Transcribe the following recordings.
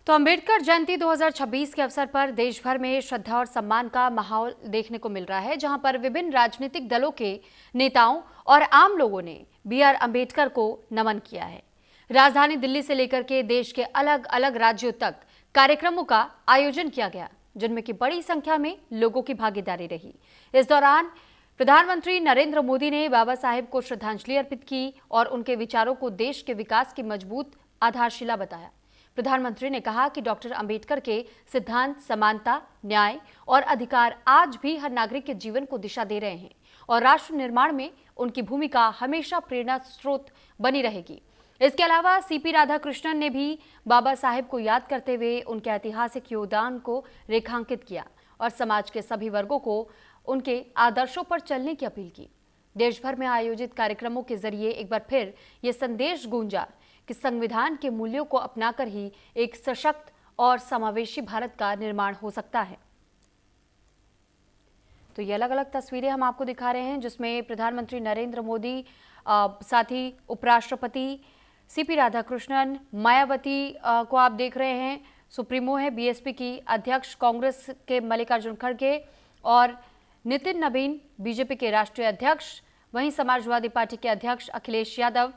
तो अंबेडकर जयंती 2026 के अवसर पर देश भर में श्रद्धा और सम्मान का माहौल देखने को मिल रहा है, जहां पर विभिन्न राजनीतिक दलों के नेताओं और आम लोगों ने बी.आर. अंबेडकर को नमन किया है। राजधानी दिल्ली से लेकर के देश के अलग अलग राज्यों तक कार्यक्रमों का आयोजन किया गया, जिनमें की बड़ी संख्या में लोगों की भागीदारी रही। इस दौरान प्रधानमंत्री नरेंद्र मोदी ने बाबा साहेब को श्रद्धांजलि अर्पित की और उनके विचारों को देश के विकास की मजबूत आधारशिला बताया। प्रधानमंत्री ने कहा कि डॉक्टर अंबेडकर के सिद्धांत समानता, न्याय और अधिकार आज भी हर नागरिक के जीवन को दिशा दे रहे हैं और राष्ट्र निर्माण में उनकी भूमिका हमेशा प्रेरणा स्रोत बनी रहेगी। इसके अलावा सीपी राधाकृष्णन ने भी बाबा साहेब को याद करते हुए उनके ऐतिहासिक योगदान को रेखांकित किया और समाज के सभी वर्गों को उनके आदर्शों पर चलने की अपील की। देश भर में आयोजित कार्यक्रमों के जरिए एक बार फिर ये संदेश गूंजा कि संविधान के मूल्यों को अपनाकर ही एक सशक्त और समावेशी भारत का निर्माण हो सकता है। तो ये अलग अलग तस्वीरें हम आपको दिखा रहे हैं, जिसमें प्रधानमंत्री नरेंद्र मोदी, साथ ही उपराष्ट्रपति सीपी राधाकृष्णन, मायावती को आप देख रहे हैं, सुप्रीमो है बीएसपी की अध्यक्ष, कांग्रेस के मल्लिकार्जुन खड़गे और नितिन नवीन बीजेपी के राष्ट्रीय अध्यक्ष, वहीं समाजवादी पार्टी के अध्यक्ष अखिलेश यादव।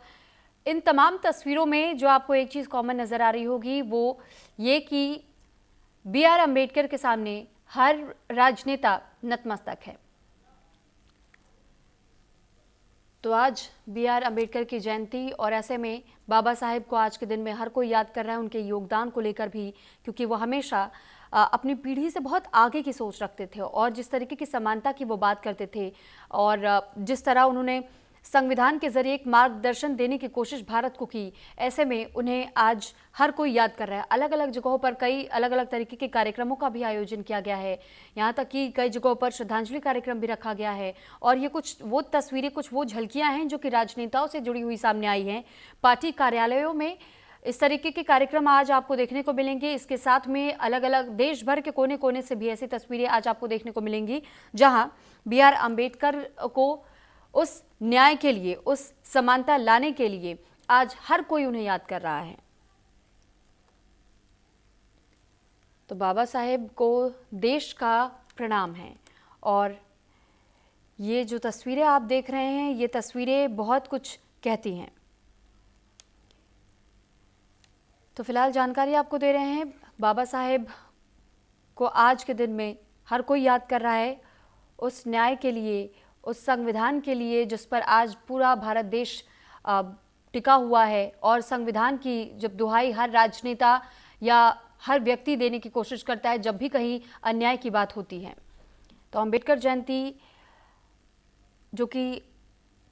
इन तमाम तस्वीरों में जो आपको एक चीज कॉमन नजर आ रही होगी वो ये कि बी.आर. अंबेडकर के सामने हर राजनेता नतमस्तक है। तो आज बी.आर. अंबेडकर की जयंती और ऐसे में बाबा साहेब को आज के दिन में हर कोई याद कर रहा है, उनके योगदान को लेकर भी, क्योंकि वो हमेशा अपनी पीढ़ी से बहुत आगे की सोच रखते थे और जिस तरीके की समानता की वो बात करते थे और जिस तरह उन्होंने संविधान के जरिए एक मार्गदर्शन देने की कोशिश भारत को की, ऐसे में उन्हें आज हर कोई याद कर रहा है। अलग अलग जगहों पर कई अलग अलग तरीके के कार्यक्रमों का भी आयोजन किया गया है, यहाँ तक कि कई जगहों पर श्रद्धांजलि कार्यक्रम भी रखा गया है। और ये कुछ वो तस्वीरें, कुछ वो झलकियां हैं जो कि राजनेताओं से जुड़ी हुई सामने आई हैं। पार्टी कार्यालयों में इस तरीके के कार्यक्रम आज आपको देखने को मिलेंगे। इसके साथ में अलग अलग देश भर के कोने कोने से भी ऐसी तस्वीरें आज आपको देखने को मिलेंगी, जहां बी.आर. अंबेडकर को उस न्याय के लिए, उस समानता लाने के लिए आज हर कोई उन्हें याद कर रहा है। तो बाबा साहेब को देश का प्रणाम है और ये जो तस्वीरें आप देख रहे हैं, ये तस्वीरें बहुत कुछ कहती हैं। तो फिलहाल जानकारी आपको दे रहे हैं, बाबा साहेब को आज के दिन में हर कोई याद कर रहा है उस न्याय के लिए, उस संविधान के लिए जिस पर आज पूरा भारत देश टिका हुआ है। और संविधान की जब दुहाई हर राजनेता या हर व्यक्ति देने की कोशिश करता है जब भी कहीं अन्याय की बात होती है। तो अंबेडकर जयंती जो कि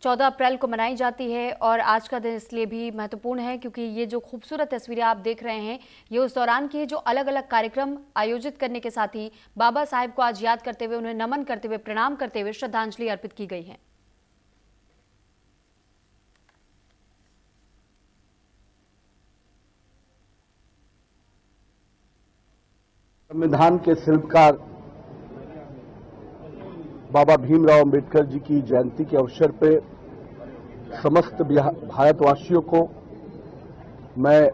14 अप्रैल को मनाई जाती है और आज का दिन इसलिए भी महत्वपूर्ण है क्योंकि ये जो खूबसूरत तस्वीरें आप देख रहे हैं, ये उस दौरान की जो अलग अलग कार्यक्रम आयोजित करने के साथ ही बाबा साहेब को आज याद करते हुए, उन्हें नमन करते हुए, प्रणाम करते हुए श्रद्धांजलि अर्पित की गई है। संविधान के शिल्पकार बाबा भीमराव अंबेडकर जी की जयंती के अवसर पे समस्त भारतवासियों को मैं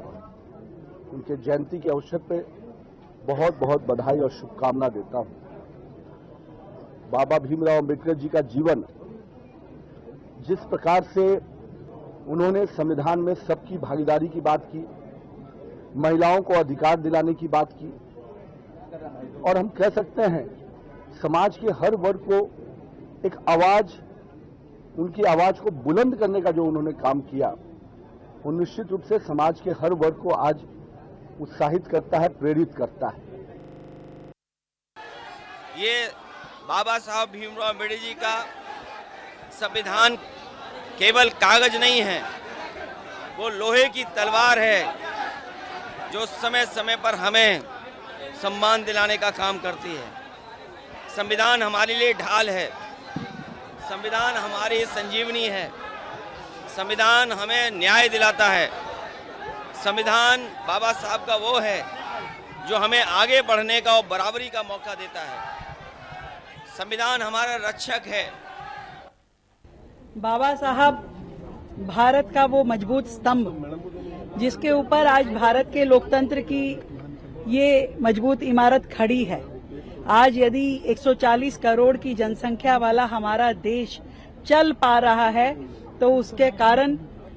उनके जयंती के अवसर पे बहुत बहुत बधाई और शुभकामना देता हूं। बाबा भीमराव अंबेडकर जी का जीवन, जिस प्रकार से उन्होंने संविधान में सबकी भागीदारी की बात की, महिलाओं को अधिकार दिलाने की बात की, और हम कह सकते हैं समाज के हर वर्ग को एक आवाज, उनकी आवाज को बुलंद करने का जो उन्होंने काम किया, वो निश्चित रूप से समाज के हर वर्ग को आज उत्साहित करता है, प्रेरित करता है। ये बाबा साहब भीमराव अम्बेडकर जी का संविधान केवल कागज नहीं है, वो लोहे की तलवार है जो समय समय पर हमें सम्मान दिलाने का काम करती है। संविधान हमारे लिए ढाल है, संविधान हमारी संजीवनी है, संविधान हमें न्याय दिलाता है। संविधान बाबा साहब का वो है जो हमें आगे बढ़ने का और बराबरी का मौका देता है। संविधान हमारा रक्षक है। बाबा साहब भारत का वो मजबूत स्तंभ जिसके ऊपर आज भारत के लोकतंत्र की ये मजबूत इमारत खड़ी है। आज यदि 140 करोड़ की जनसंख्या वाला हमारा देश चल पा रहा है तो उसके कारण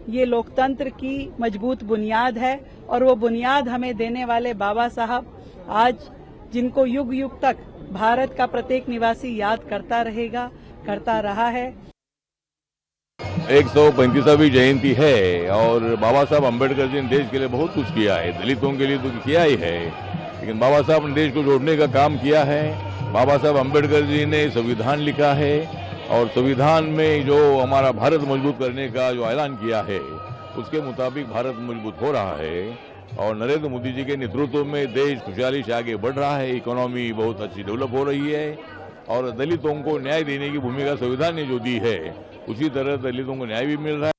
ये लोकतंत्र की मजबूत बुनियाद है, और वो बुनियाद हमें देने वाले बाबा साहब आज जिनको युग युग तक भारत का प्रत्येक निवासी याद करता रहेगा, करता रहा है। 135वीं जयंती है और बाबा साहब अम्बेडकर जी ने देश के लिए बहुत कुछ किया है, दलितों के लिए तो किया ही है, लेकिन बाबा साहब ने देश को जोड़ने का काम किया है। बाबा साहब अम्बेडकर जी ने संविधान लिखा है और संविधान में जो हमारा भारत मजबूत करने का जो ऐलान किया है उसके मुताबिक भारत मजबूत हो रहा है और नरेंद्र मोदी जी के नेतृत्व में देश खुशहाली से आगे बढ़ रहा है, इकोनॉमी बहुत अच्छी डेवलप हो रही है और दलितों को न्याय देने की भूमिका संविधान ने जो दी है उसी तरह दलितों को न्याय भी मिल रहा है।